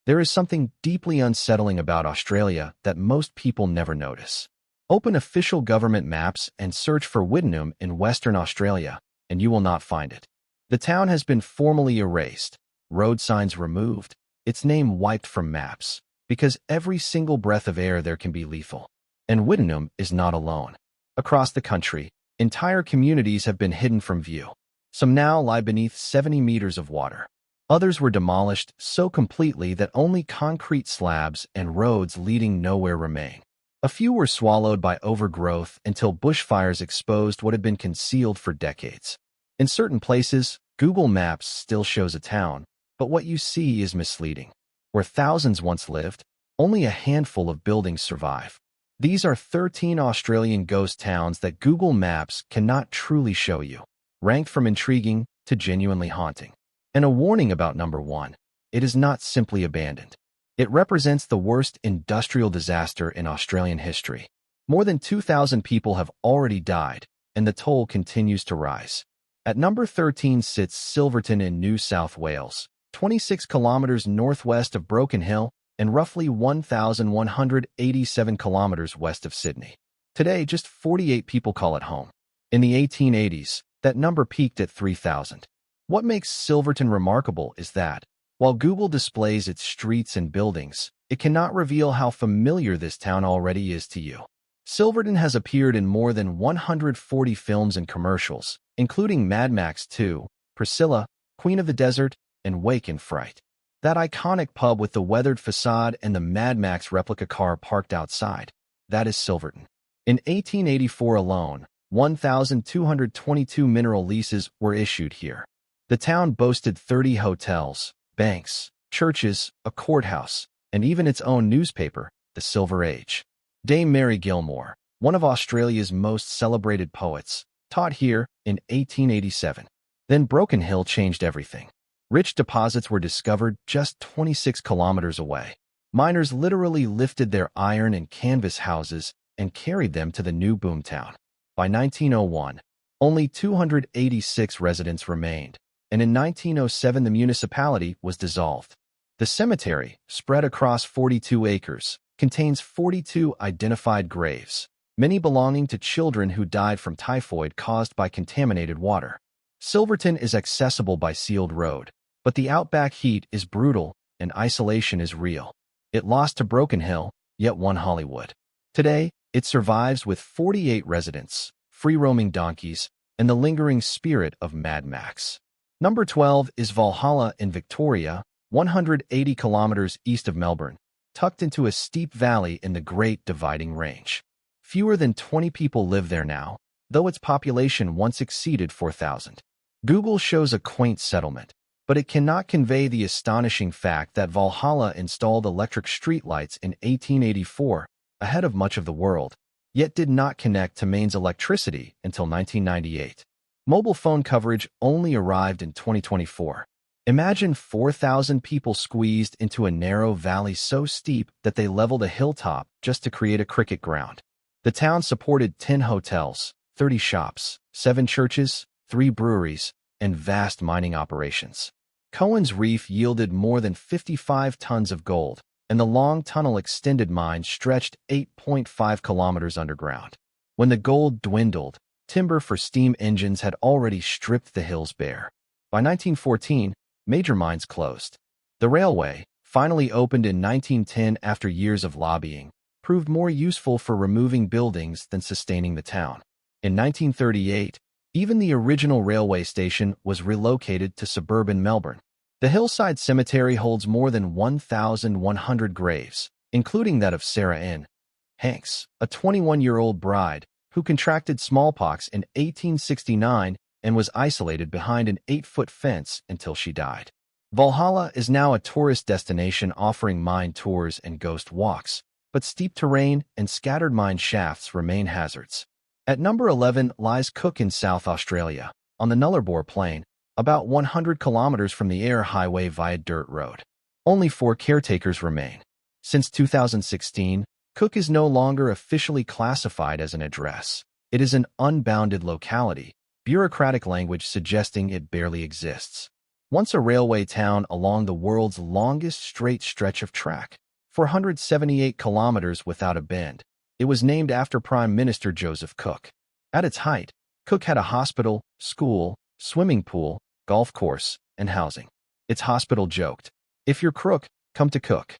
There is something deeply unsettling about Australia that most people never notice. Open official government maps and search for Wittenoom in Western Australia, and you will not find it. The town has been formally erased, road signs removed, its name wiped from maps, because every single breath of air there can be lethal. And Wittenoom is not alone. Across the country, entire communities have been hidden from view. Some now lie beneath 70 meters of water. Others were demolished so completely that only concrete slabs and roads leading nowhere remain. A few were swallowed by overgrowth until bushfires exposed what had been concealed for decades. In certain places, Google Maps still shows a town, but what you see is misleading. Where thousands once lived, only a handful of buildings survive. These are 13 Australian ghost towns that Google Maps cannot truly show you, ranked from intriguing to genuinely haunting. And a warning about number 1. It is not simply abandoned. It represents the worst industrial disaster in Australian history. More than 2,000 people have already died, and the toll continues to rise. At number 13 sits Silverton in New South Wales, 26 kilometers northwest of Broken Hill and roughly 1,187 kilometers west of Sydney. Today, just 48 people call it home. In the 1880s, that number peaked at 3,000. What makes Silverton remarkable is that, while Google displays its streets and buildings, it cannot reveal how familiar this town already is to you. Silverton has appeared in more than 140 films and commercials, including Mad Max 2, Priscilla, Queen of the Desert, and Wake in Fright. That iconic pub with the weathered facade and the Mad Max replica car parked outside, that is Silverton. In 1884 alone, 1,222 mineral leases were issued here. The town boasted 30 hotels, banks, churches, a courthouse, and even its own newspaper, the Silver Age. Dame Mary Gilmore, one of Australia's most celebrated poets, taught here in 1887. Then Broken Hill changed everything. Rich deposits were discovered just 26 kilometers away. Miners literally lifted their iron and canvas houses and carried them to the new boomtown. By 1901, only 286 residents remained, and in 1907 the municipality was dissolved. The cemetery, spread across 42 acres, contains 42 identified graves, many belonging to children who died from typhoid caused by contaminated water. Silverton is accessible by sealed road, but the outback heat is brutal and isolation is real. It lost to Broken Hill, yet won Hollywood. Today, it survives with 48 residents, free-roaming donkeys, and the lingering spirit of Mad Max. Number 12 is Valhalla in Victoria, 180 kilometers east of Melbourne, tucked into a steep valley in the Great Dividing Range. Fewer than 20 people live there now, though its population once exceeded 4,000. Google shows a quaint settlement, but it cannot convey the astonishing fact that Valhalla installed electric streetlights in 1884, ahead of much of the world, yet did not connect to mains electricity until 1998. Mobile phone coverage only arrived in 2024. Imagine 4,000 people squeezed into a narrow valley so steep that they leveled a hilltop just to create a cricket ground. The town supported 10 hotels, 30 shops, 7 churches, 3 breweries, and vast mining operations. Cohen's Reef yielded more than 55 tons of gold, and the long tunnel extended mine stretched 8.5 kilometers underground. When the gold dwindled, timber for steam engines had already stripped the hills bare. By 1914, major mines closed. The railway, finally opened in 1910 after years of lobbying, proved more useful for removing buildings than sustaining the town. In 1938, even the original railway station was relocated to suburban Melbourne. The Hillside Cemetery holds more than 1,100 graves, including that of Sarah N. Hanks, a 21-year-old bride who contracted smallpox in 1869 and was isolated behind an 8-foot fence until she died. Valhalla is now a tourist destination offering mine tours and ghost walks, but steep terrain and scattered mine shafts remain hazards. At number 11 lies Cook in South Australia, on the Nullarbor Plain, about 100 kilometers from the Eyre Highway via dirt road. Only 4 caretakers remain. Since 2016, Cook is no longer officially classified as an address. It is an unbounded locality, bureaucratic language suggesting it barely exists. once a railway town along the world's longest straight stretch of track, 478 kilometers without a bend. It was named after Prime Minister Joseph Cook. At its height, Cook had a hospital, school, swimming pool, golf course, and housing. Its hospital joked, "If you're crook, come to Cook."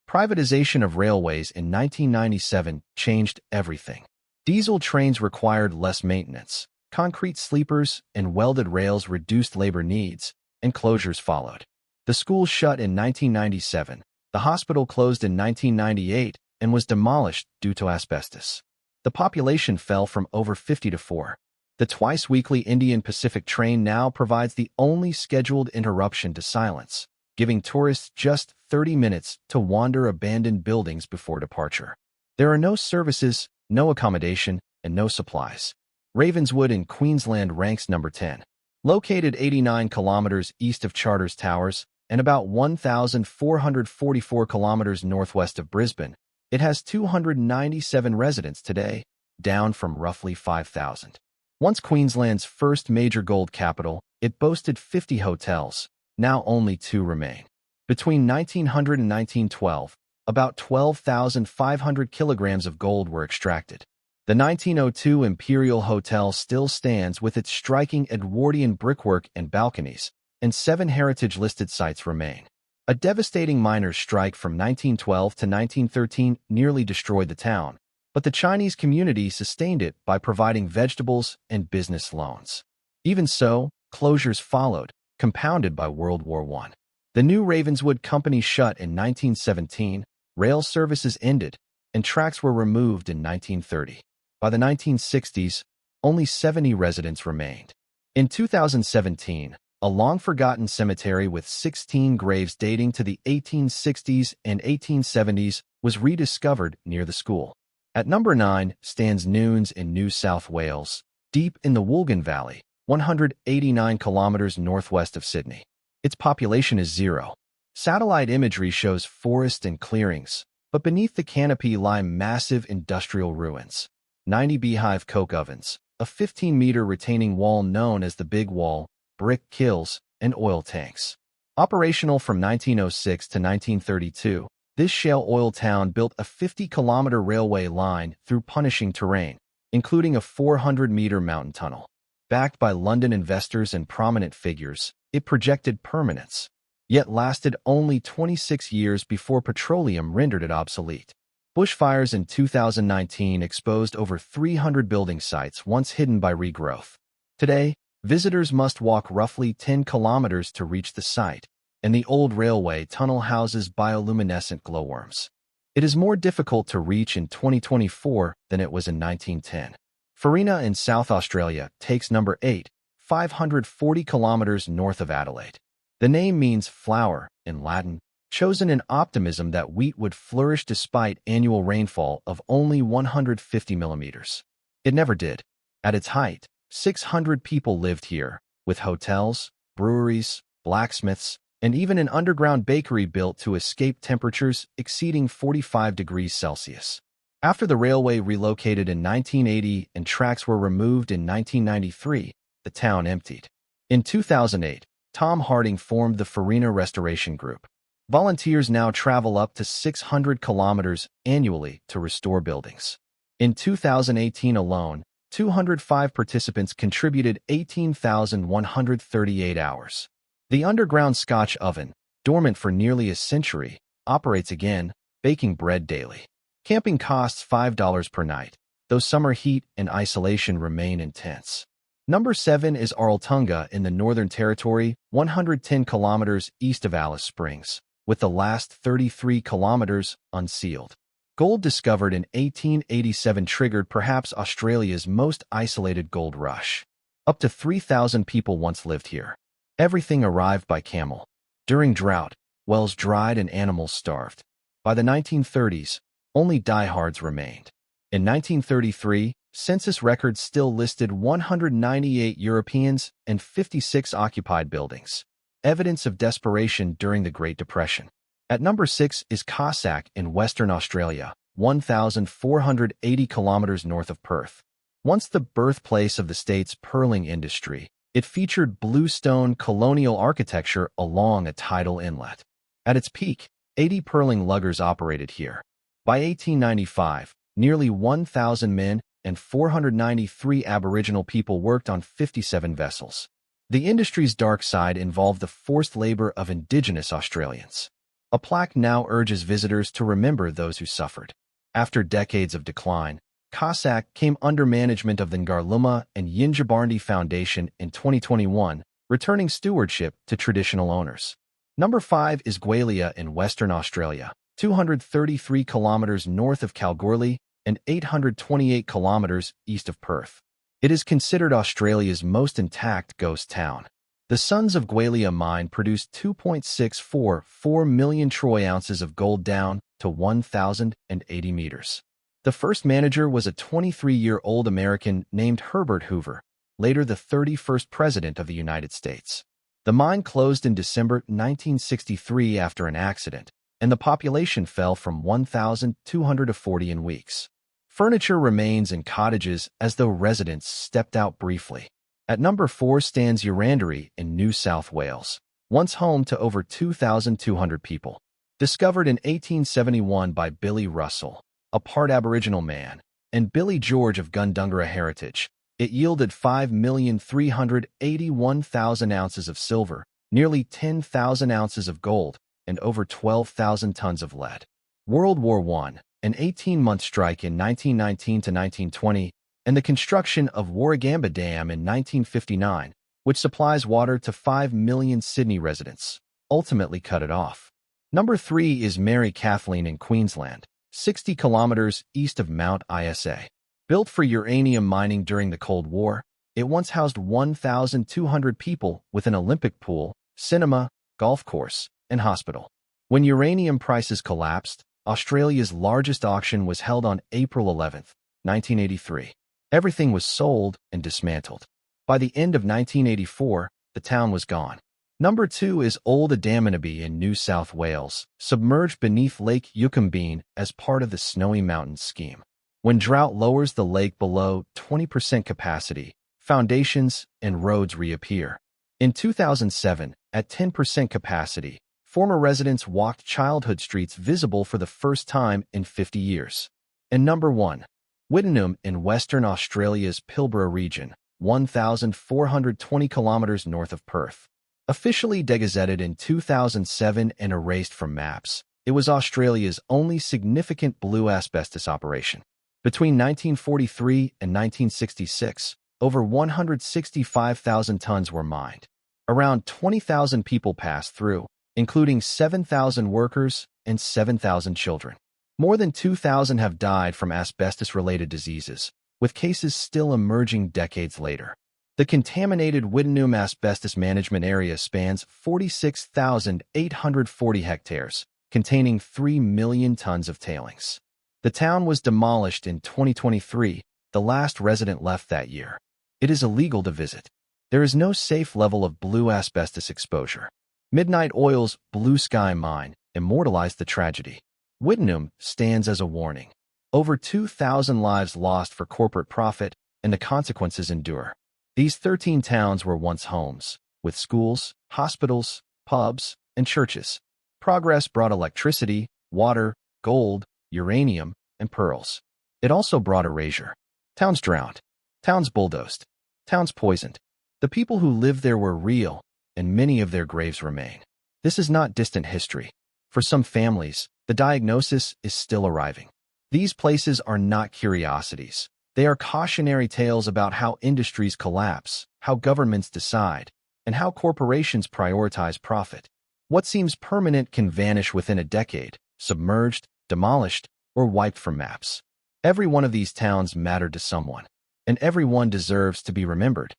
Privatization of railways in 1997 changed everything. Diesel trains required less maintenance. Concrete sleepers and welded rails reduced labor needs, and closures followed. The school shut in 1997. The hospital closed in 1998 and was demolished due to asbestos. The population fell from over 50 to 4. The twice-weekly Indian Pacific train now provides the only scheduled interruption to silence, giving tourists just 30 minutes to wander abandoned buildings before departure. There are no services, no accommodation, and no supplies. Ravenswood in Queensland ranks number 10. Located 89 kilometers east of Charters Towers and about 1,444 kilometers northwest of Brisbane, it has 297 residents today, down from roughly 5,000. Once Queensland's first major gold capital, it boasted 50 hotels. Now only 2 remain. Between 1900 and 1912, about 12,500 kilograms of gold were extracted. The 1902 Imperial Hotel still stands with its striking Edwardian brickwork and balconies, and 7 heritage-listed sites remain. A devastating miners' strike from 1912 to 1913 nearly destroyed the town, but the Chinese community sustained it by providing vegetables and business loans. Even so, closures followed, compounded by World War I. The new Ravenswood Company shut in 1917, rail services ended, and tracks were removed in 1930. By the 1960s, only 70 residents remained. In 2017, a long-forgotten cemetery with 16 graves dating to the 1860s and 1870s was rediscovered near the school. At number 9 stands Nunes in New South Wales, deep in the Woolgan Valley, 189 kilometers northwest of Sydney. Its population is 0. Satellite imagery shows forest and clearings, but beneath the canopy lie massive industrial ruins. 90 beehive coke ovens, a 15-meter retaining wall known as the Big Wall, brick kilns, and oil tanks. Operational from 1906 to 1932, this shale oil town built a 50-kilometer railway line through punishing terrain, including a 400-meter mountain tunnel. Backed by London investors and prominent figures, it projected permanence, yet lasted only 26 years before petroleum rendered it obsolete. Bushfires in 2019 exposed over 300 building sites once hidden by regrowth. Today, visitors must walk roughly 10 kilometers to reach the site, and the old railway tunnel houses bioluminescent glowworms. It is more difficult to reach in 2024 than it was in 1910. Farina in South Australia takes number 8, 540 kilometers north of Adelaide. The name means flower in Latin, chosen in optimism that wheat would flourish despite annual rainfall of only 150 millimeters. It never did. At its height, 600 people lived here, with hotels, breweries, blacksmiths, and even an underground bakery built to escape temperatures exceeding 45 degrees Celsius. After the railway relocated in 1980 and tracks were removed in 1993, the town emptied. In 2008, Tom Harding formed the Farina Restoration Group. Volunteers now travel up to 600 kilometers annually to restore buildings. In 2018 alone, 205 participants contributed 18,138 hours. The underground Scotch oven, dormant for nearly a century, operates again, baking bread daily. Camping costs $5 per night, though summer heat and isolation remain intense. Number 7 is Arltunga in the Northern Territory, 110 kilometers east of Alice Springs, with the last 33 kilometers unsealed. Gold discovered in 1887 triggered perhaps Australia's most isolated gold rush. Up to 3,000 people once lived here. Everything arrived by camel. During drought, wells dried and animals starved. By the 1930s, only diehards remained. In 1933, census records still listed 198 Europeans and 56 occupied buildings. Evidence of desperation during the Great Depression. At number 6 is Cossack in Western Australia, 1,480 kilometers north of Perth. Once the birthplace of the state's pearling industry, It featured bluestone colonial architecture along a tidal inlet. At its peak, 80 pearling luggers operated here. By 1895, nearly 1,000 men and 493 Aboriginal people worked on 57 vessels. The industry's dark side involved the forced labor of Indigenous Australians. A plaque now urges visitors to remember those who suffered. After decades of decline, Cossack came under management of the Ngarluma and Yinjibarndi Foundation in 2021, returning stewardship to traditional owners. Number 5 is Gwalia in Western Australia, 233 kilometers north of Kalgoorlie and 828 kilometers east of Perth. It is considered Australia's most intact ghost town. The Sons of Gwalia mine produced 2.644 million troy ounces of gold down to 1,080 meters. The first manager was a 23-year-old American named Herbert Hoover, later the 31st President of the United States. The mine closed in December 1963 after an accident, and the population fell from 1,240 in weeks. Furniture remains in cottages as though residents stepped out briefly. At number 4 stands Eurandary in New South Wales, once home to over 2,200 people. Discovered in 1871 by Billy Russell, a part Aboriginal man, and Billy George of Gundungurra heritage, it yielded 5,381,000 ounces of silver, nearly 10,000 ounces of gold, and over 12,000 tons of lead. World War I, an 18-month strike in 1919 to 1920, and the construction of Warragamba Dam in 1959, which supplies water to 5 million Sydney residents, ultimately cut it off. Number 3 is Mary Kathleen in Queensland, 60 kilometers east of Mount Isa. Built for uranium mining during the Cold War, it once housed 1,200 people with an Olympic pool, cinema, golf course, and hospital. When uranium prices collapsed, Australia's largest auction was held on April 11, 1983. Everything was sold and dismantled. By the end of 1984, the town was gone. Number 2 is Old Adaminaby in New South Wales, submerged beneath Lake Yucumbene as part of the Snowy Mountains scheme. When drought lowers the lake below 20% capacity, foundations and roads reappear. In 2007, at 10% capacity, former residents walked childhood streets visible for the first time in 50 years. And number 1, Wittenoom in Western Australia's Pilbara region, 1,420 kilometers north of Perth. Officially degazetted in 2007 and erased from maps, it was Australia's only significant blue asbestos operation. Between 1943 and 1966, over 165,000 tons were mined. Around 20,000 people passed through, including 7,000 workers and 7,000 children. More than 2,000 have died from asbestos-related diseases, with cases still emerging decades later. The contaminated Wittenoom asbestos management area spans 46,840 hectares, containing 3 million tons of tailings. The town was demolished in 2023, the last resident left that year. It is illegal to visit. There is no safe level of blue asbestos exposure. Midnight Oil's Blue Sky Mine immortalized the tragedy. Wittenoom stands as a warning. Over 2,000 lives lost for corporate profit, and the consequences endure. These 13 towns were once homes, with schools, hospitals, pubs, and churches. Progress brought electricity, water, gold, uranium, and pearls. It also brought erasure. Towns drowned. Towns bulldozed. Towns poisoned. The people who lived there were real, and many of their graves remain. This is not distant history. For some families, the diagnosis is still arriving. These places are not curiosities. They are cautionary tales about how industries collapse, how governments decide, and how corporations prioritize profit. What seems permanent can vanish within a decade, submerged, demolished, or wiped from maps. Every one of these towns mattered to someone, and every one deserves to be remembered.